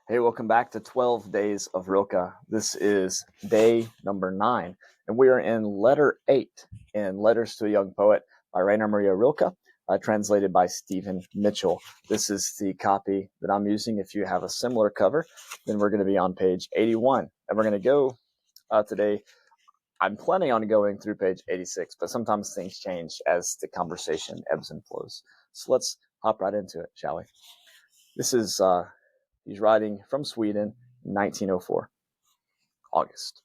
Hey, welcome back to 12 Days of Rilke. This is day number 9, and we are in letter 8 in Letters to a Young Poet by Rainer Maria Rilke, translated by Stephen Mitchell. This is the copy that I'm using. If you have a similar cover, then we're going to be on page 81, and we're going to go today. I'm planning on going through page 86, but sometimes things change as the conversation ebbs and flows. So let's hop right into it, shall we? This is he's writing from Sweden, 1904, August.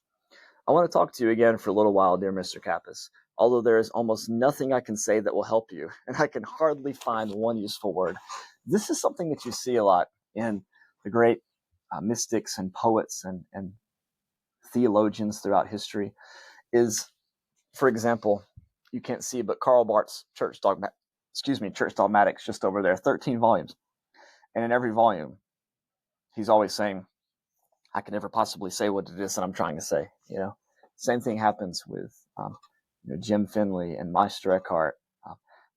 I want to talk to you again for a little while, dear Mr. Kappas, although there is almost nothing I can say that will help you, and I can hardly find one useful word. This is something that you see a lot in the great mystics and poets and theologians throughout history is, for example, you can't see, but Karl Barth's Church Dogmatics just over there, 13 volumes. And in every volume, he's always saying, I can never possibly say what it is that I'm trying to say. Same thing happens with Jim Finley and Meister Eckhart.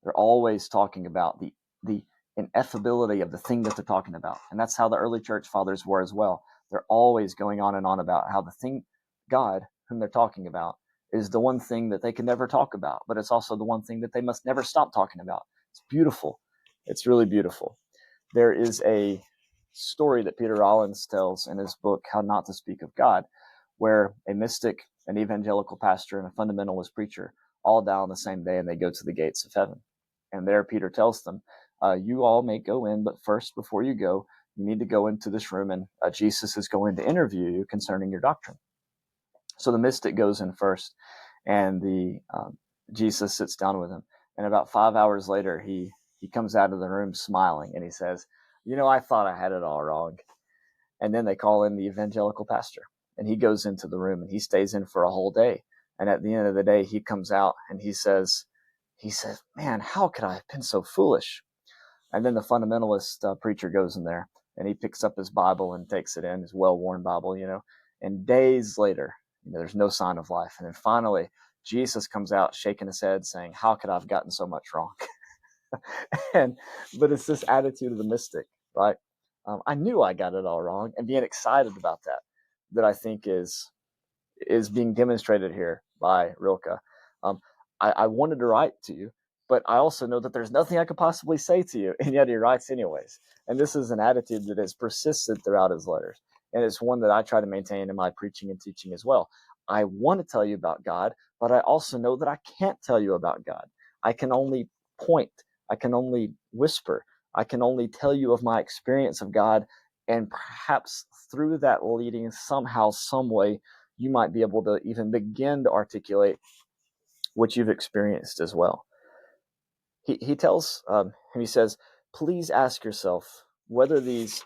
They're always talking about the ineffability of the thing that they're talking about, and that's how the early church fathers were as well. They're always going on and on about how the thing, God, whom they're talking about, is the one thing that they can never talk about, but it's also the one thing that they must never stop talking about. It's beautiful. It's really beautiful. There is a story that Peter Rollins tells in his book, How Not to Speak of God, where a mystic, an evangelical pastor, and a fundamentalist preacher all die on the same day, and they go to the gates of heaven. And there Peter tells them, you all may go in, but first, before you go, you need to go into this room, and Jesus is going to interview you concerning your doctrine. So the mystic goes in first, and the Jesus sits down with him. And about 5 hours later, he comes out of the room smiling, and he says, I thought I had it all wrong. And then they call in the evangelical pastor, and he goes into the room, and he stays in for a whole day. And at the end of the day, he comes out, and he says, man, how could I have been so foolish? And then the fundamentalist preacher goes in there, and he picks up his Bible and takes it in, his well-worn Bible, and days later, there's no sign of life. And then finally, Jesus comes out shaking his head saying, how could I have gotten so much wrong? But it's this attitude of the mystic, right? I knew I got it all wrong, and being excited about that I think is being demonstrated here by Rilke. I wanted to write to you, but I also know that there's nothing I could possibly say to you, and yet he writes anyways. And this is an attitude that has persisted throughout his letters, and it's one that I try to maintain in my preaching and teaching as well. I want to tell you about God, but I also know that I can't tell you about God. I can only point. I can only whisper. I can only tell you of my experience of God, and perhaps through that leading somehow, some way, you might be able to even begin to articulate what you've experienced as well. He tells him, he says, please ask yourself whether these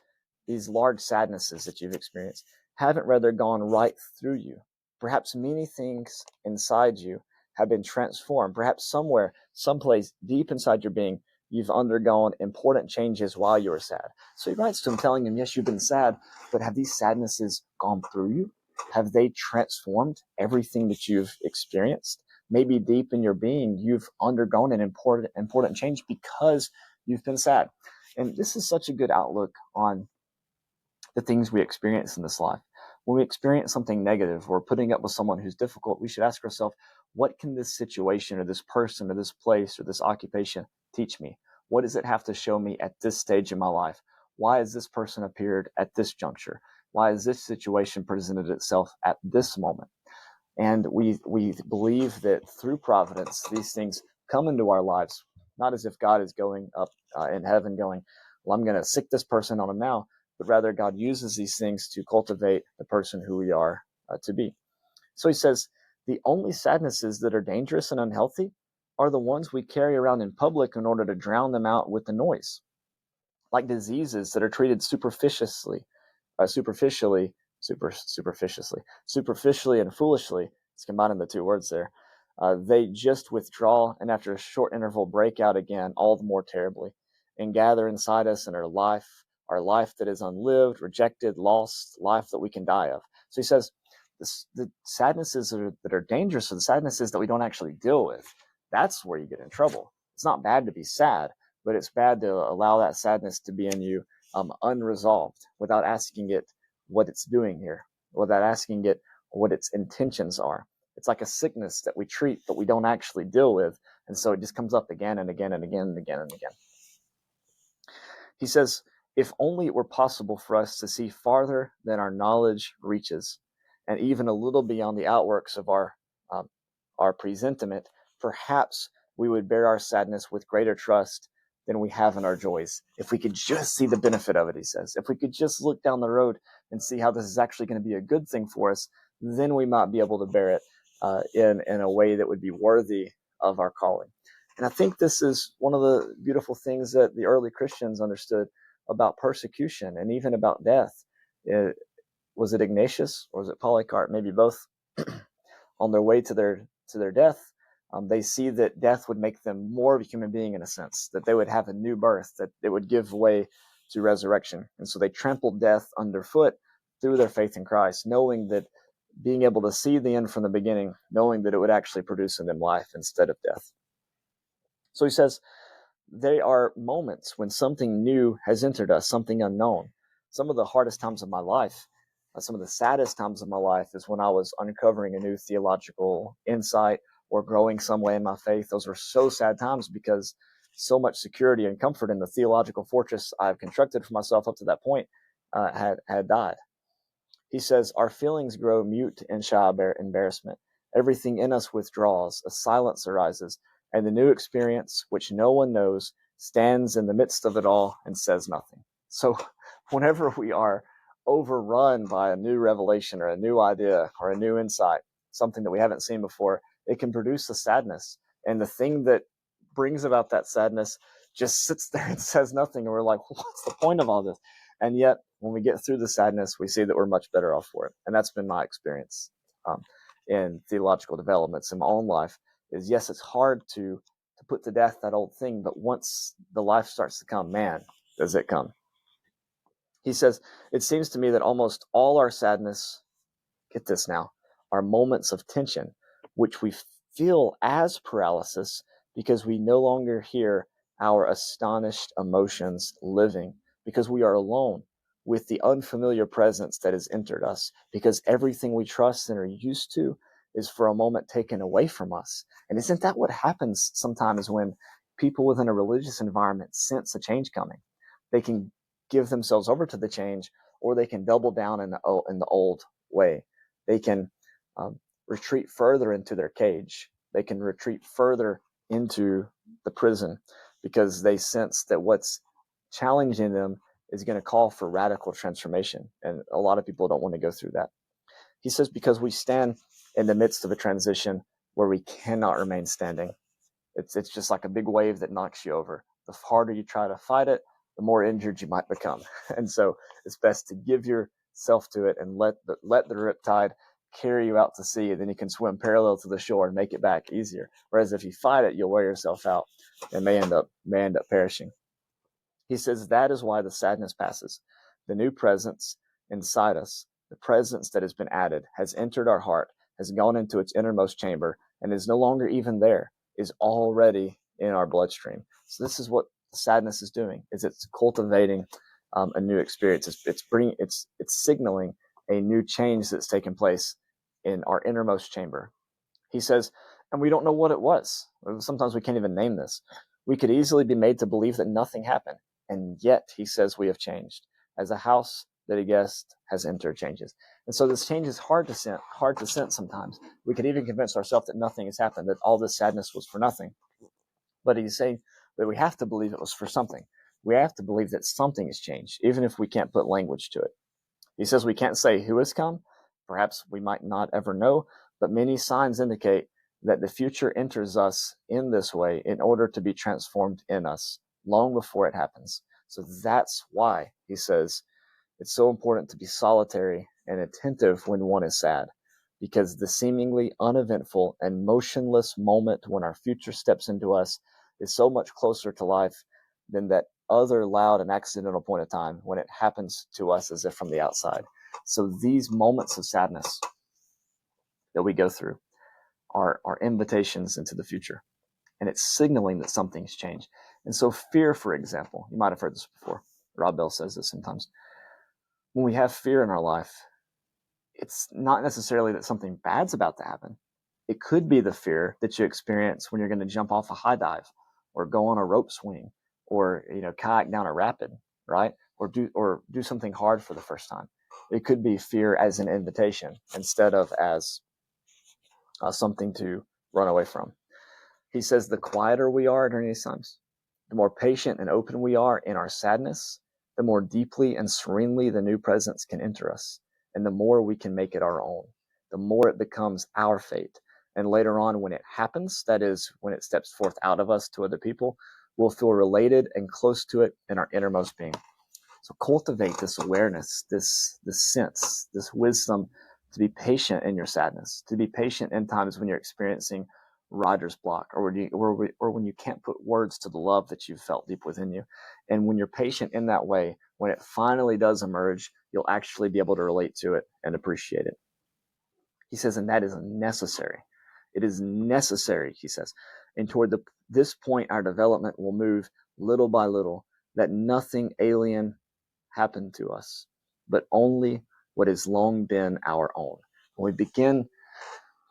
large sadnesses that you've experienced haven't rather gone right through you. Perhaps many things inside you have been transformed. Perhaps somewhere, someplace deep inside your being, you've undergone important changes while you were sad. So he writes to him telling him, yes, you've been sad, but have these sadnesses gone through you? Have they transformed everything that you've experienced? Maybe deep in your being, you've undergone an important change because you've been sad. And this is such a good outlook on the things we experience in this life. When we experience something negative or putting up with someone who's difficult, we should ask ourselves, what can this situation or this person or this place or this occupation teach me? What does it have to show me at this stage in my life? Why has this person appeared at this juncture? Why has this situation presented itself at this moment? And we believe that through providence, these things come into our lives, not as if God is going up in heaven going, well, I'm going to sick this person on him now, but rather God uses these things to cultivate the person who we are to be. So he says, the only sadnesses that are dangerous and unhealthy are the ones we carry around in public in order to drown them out with the noise, like diseases that are treated superficially and foolishly. It's combining the two words there. They just withdraw, and after a short interval, break out again, all the more terribly, and gather inside us in our life that is unlived, rejected, lost, life that we can die of. So he says, the sadnesses that are dangerous are the sadnesses that we don't actually deal with. That's where you get in trouble. It's not bad to be sad, but it's bad to allow that sadness to be in you unresolved, without asking it what it's doing here, without asking it what its intentions are. It's like a sickness that we treat, but we don't actually deal with. And so it just comes up again and again and again and again and again. He says, if only it were possible for us to see farther than our knowledge reaches, and even a little beyond the outworks of our presentiment, perhaps we would bear our sadness with greater trust than we have in our joys. If we could just see the benefit of it, he says, if we could just look down the road and see how this is actually going to be a good thing for us, then we might be able to bear it in a way that would be worthy of our calling. And I think this is one of the beautiful things that the early Christians understood about persecution and even about death. Was it Ignatius or was it Polycarp? Maybe both. On their way to their death, they see that death would make them more of a human being in a sense, that they would have a new birth, that it would give way to resurrection. And so they trampled death underfoot through their faith in Christ, knowing that being able to see the end from the beginning, knowing that it would actually produce in them life instead of death. So he says, they are moments when something new has entered us, something unknown. Some of the hardest times of my life, some of the saddest times of my life is when I was uncovering a new theological insight or growing some way in my faith. Those were so sad times because so much security and comfort in the theological fortress I've constructed for myself up to that point had died. He says, our feelings grow mute and shy embarrassment. Everything in us withdraws, a silence arises, and the new experience, which no one knows, stands in the midst of it all and says nothing. So whenever we are overrun by a new revelation or a new idea or a new insight, something that we haven't seen before, it can produce a sadness. And the thing that brings about that sadness just sits there and says nothing. And we're like, what's the point of all this? And yet, when we get through the sadness, we see that we're much better off for it. And that's been my experience in theological developments in my own life. Is yes, it's hard to put to death that old thing, but once the life starts to come, man, does it come. He says, it seems to me that almost all our sadness, get this now, are moments of tension, which we feel as paralysis because we no longer hear our astonished emotions living, because we are alone with the unfamiliar presence that has entered us, because everything we trust and are used to is for a moment taken away from us. And isn't that what happens sometimes when people within a religious environment sense a change coming? They can give themselves over to the change, or they can double down in the old way. They can retreat further into their cage. They can retreat further into the prison because they sense that what's challenging them is going to call for radical transformation. And a lot of people don't want to go through that. He says, because we stand in the midst of a transition where we cannot remain standing. It's just like a big wave that knocks you over. The harder you try to fight it, the more injured you might become. And so it's best to give yourself to it and let the riptide carry you out to sea, and then you can swim parallel to the shore and make it back easier. Whereas if you fight it, you'll wear yourself out and may end up perishing. He says that is why the sadness passes. The new presence inside us, the presence that has been added, has entered our heart, has gone into its innermost chamber, and is no longer even there, is already in our bloodstream. So this is what sadness is doing: is it's cultivating a new experience. It's signaling a new change that's taken place in our innermost chamber. He says, and we don't know what it was. Sometimes we can't even name this. We could easily be made to believe that nothing happened. And yet, he says, we have changed. As a house that a guest has entered changes. And so this change is hard to sense sometimes. We could even convince ourselves that nothing has happened, that all this sadness was for nothing. But he's saying that we have to believe it was for something. We have to believe that something has changed, even if we can't put language to it. He says we can't say who has come. Perhaps we might not ever know, but many signs indicate that the future enters us in this way in order to be transformed in us long before it happens. So that's why he says it's so important to be solitary and attentive when one is sad, because the seemingly uneventful and motionless moment when our future steps into us is so much closer to life than that other loud and accidental point of time when it happens to us as if from the outside. So these moments of sadness that we go through are invitations into the future, and it's signaling that something's changed. And so fear, for example, you might have heard this before. Rob Bell says this sometimes. When we have fear in our life, it's not necessarily that something bad's about to happen. It could be the fear that you experience when you're going to jump off a high dive or go on a rope swing or, kayak down a rapid, right? Or do something hard for the first time. It could be fear as an invitation instead of as something to run away from. He says the quieter we are during these times, the more patient and open we are in our sadness, the more deeply and serenely the new presence can enter us, and the more we can make it our own, the more it becomes our fate. And later on, when it happens, that is, when it steps forth out of us to other people, we'll feel related and close to it in our innermost being. So cultivate this awareness, this sense, this wisdom to be patient in your sadness, to be patient in times when you're experiencing writer's block, or when you can't put words to the love that you've felt deep within you. And when you're patient in that way, when it finally does emerge, you'll actually be able to relate to it and appreciate it. He says, and that is necessary. It is necessary, he says. And toward this point, our development will move little by little, that nothing alien happened to us, but only what has long been our own. When we begin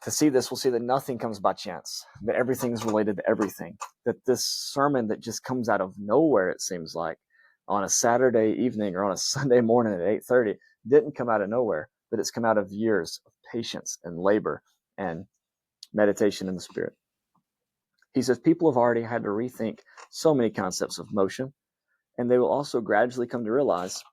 to see this, we'll see that nothing comes by chance, that everything is related to everything, that this sermon that just comes out of nowhere, it seems like, on a Saturday evening or on a Sunday morning at 8:30, didn't come out of nowhere, but it's come out of years of patience and labor and meditation in the Spirit. He says people have already had to rethink so many concepts of motion, and they will also gradually come to realize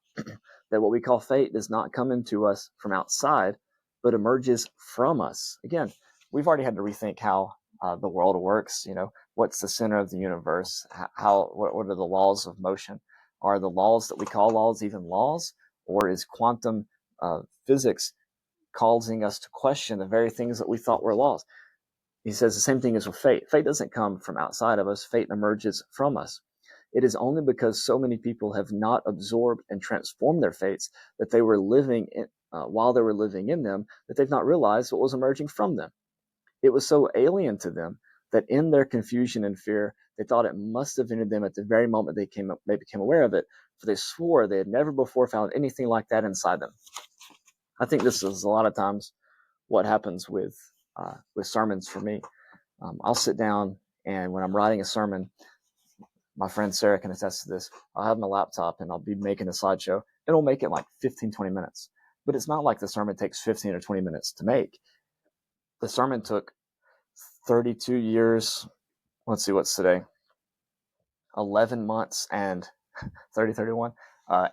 that what we call fate does not come into us from outside, but emerges from us. Again, we've already had to rethink how the world works. What's the center of the universe? What are the laws of motion? Are the laws that we call laws even laws? Or is quantum physics causing us to question the very things that we thought were laws? He says the same thing is with fate. Fate doesn't come from outside of us. Fate emerges from us. It is only because so many people have not absorbed and transformed their fates that they were living in, while they were living in them, that they've not realized what was emerging from them. It was so alien to them that in their confusion and fear, they thought it must have entered them at the very moment they became aware of it, for they swore they had never before found anything like that inside them. I think this is a lot of times what happens with sermons for me. I'll sit down, and when I'm writing a sermon, my friend Sarah can attest to this, I'll have my laptop and I'll be making a slideshow. It'll make it like 15, 20 minutes. But it's not like the sermon takes 15 or 20 minutes to make. The sermon took 32 years. Let's see, what's today? 11 months and 30, 31,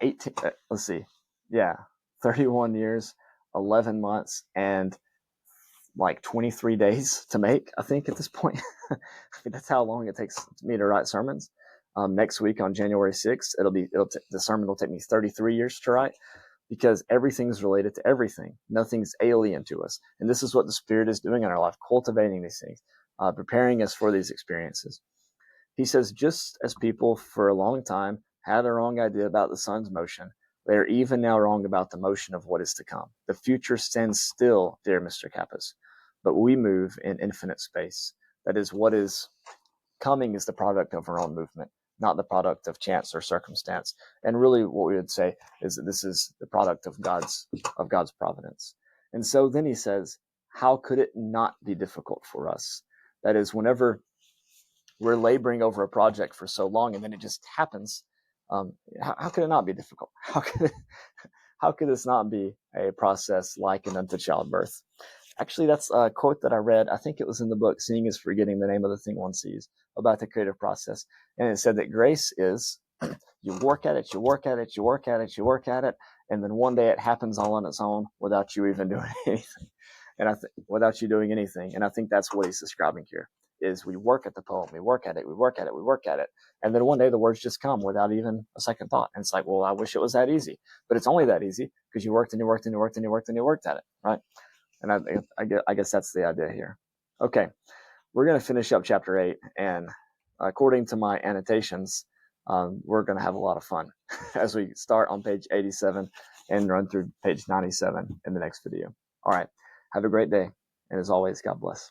18, let's see. Yeah, 31 years, 11 months, and like 23 days to make, I think, at this point. That's how long it takes me to write sermons. Next week on January 6th, the sermon will take me 33 years to write, because everything's related to everything. Nothing's alien to us. And this is what the Spirit is doing in our life, cultivating these things, preparing us for these experiences. He says, just as people for a long time had a wrong idea about the sun's motion, they are even now wrong about the motion of what is to come. The future stands still, dear Mr. Kappas, but we move in infinite space. That is, what is coming is the product of our own movement, not the product of chance or circumstance. And really what we would say is that this is the product of God's providence. And so then he says, how could it not be difficult for us? That is, whenever we're laboring over a project for so long and then it just happens, how could it not be difficult? How could this not be a process likened unto childbirth? Actually, that's a quote that I read. I think it was in the book, Seeing is Forgetting the Name of the Thing One Sees, about the creative process. And it said that grace is, you work at it, you work at it, you work at it, you work at it, and then one day it happens all on its own without you even doing anything. And without you doing anything. And I think that's what he's describing here, is we work at the poem, we work at it, we work at it, we work at it. And then one day the words just come without even a second thought. And it's like, well, I wish it was that easy. But it's only that easy because you worked and you worked and you worked and you worked and you worked at it, right? And I guess that's the idea here. Okay, we're going to finish up chapter 8. And according to my annotations, we're going to have a lot of fun as we start on page 87 and run through page 97 in the next video. All right, have a great day. And as always, God bless.